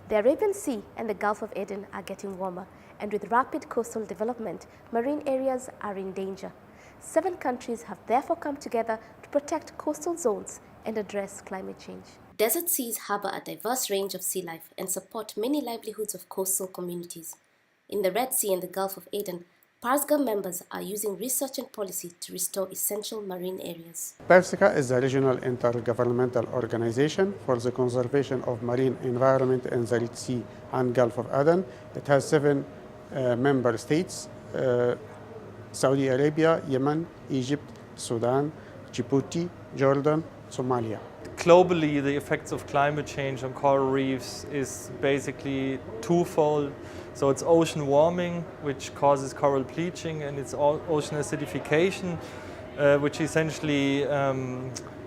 The Arabian Sea and the Gulf of Aden are getting warmer, and with rapid coastal development, marine areas are in danger. 7 countries have therefore come together to protect coastal zones and address climate change. Desert seas harbor a diverse range of sea life and support many livelihoods of coastal communities. In the Red Sea and the Gulf of Aden, PERSGA members are using research and policy to restore essential marine areas. PERSGA is a regional intergovernmental organization for the conservation of marine environment in the Red Sea and Gulf of Aden. It has 7 member states: Saudi Arabia, Yemen, Egypt, Sudan, Djibouti, Jordan, Somalia. Globally, the effects of climate change on coral reefs is basically twofold. So it's ocean warming, which causes coral bleaching, and it's ocean acidification, which essentially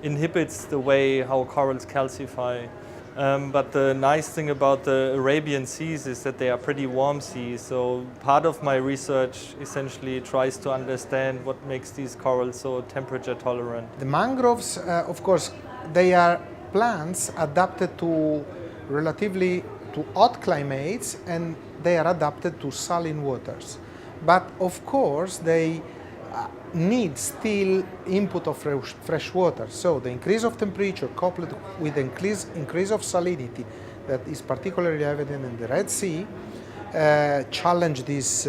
inhibits the way how corals calcify. But the nice thing about the Arabian seas is that they are pretty warm seas. So part of my research essentially tries to understand what makes these corals so temperature tolerant. The mangroves, of course, they are plants adapted to relatively to hot climates, and they are adapted to saline waters. But of course, they need still input of fresh water. So the increase of temperature coupled with the increase of salinity that is particularly evident in the Red Sea challenge this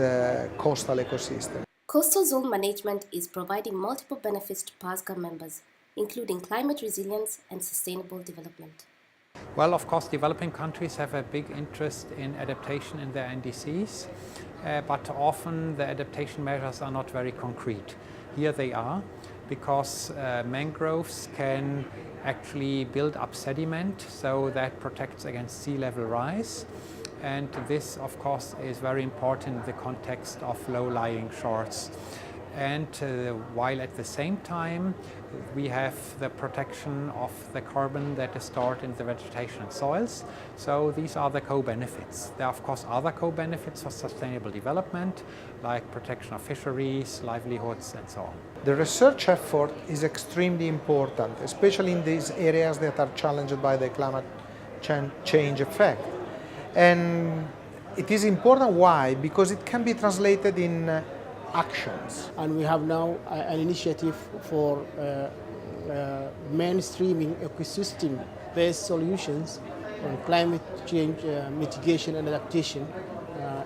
coastal ecosystem. Coastal zone management is providing multiple benefits to PERSGA members, including climate resilience and sustainable development. Well, of course, developing countries have a big interest in adaptation in their NDCs, but often the adaptation measures are not very concrete. Here they are, because mangroves can actually build up sediment, so that protects against sea level rise. And this, of course, is very important in the context of low-lying shores. And while at the same time we have the protection of the carbon that is stored in the vegetation and soils. So these are the co-benefits. There are of course other co-benefits for sustainable development, like protection of fisheries, livelihoods and so on. The research effort is extremely important, especially in these areas that are challenged by the climate change effect. And it is important, why? Because it can be translated in actions. And we have now an initiative for mainstreaming ecosystem-based solutions on climate change mitigation and adaptation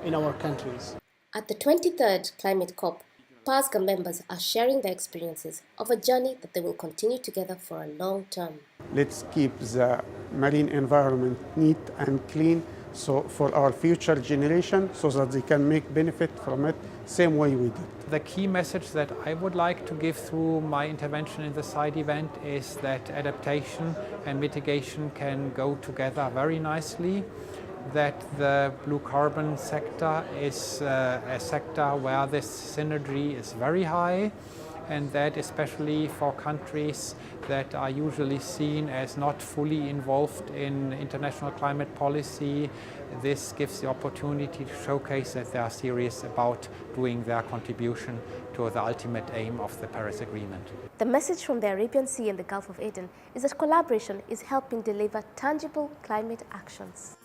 in our countries. At the 23rd Climate COP, PERSGA members are sharing their experiences of a journey that they will continue together for a long term. Let's keep the marine environment neat and clean so for our future generation, so that they can make benefit from it same way we did. The key message that I would like to give through my intervention in the side event is that adaptation and mitigation can go together very nicely, that the blue carbon sector is a sector where this synergy is very high, and that especially for countries that are usually seen as not fully involved in international climate policy, this gives the opportunity to showcase that they are serious about doing their contribution to the ultimate aim of the Paris Agreement. The message from the Arabian Sea and the Gulf of Aden is that collaboration is helping deliver tangible climate actions.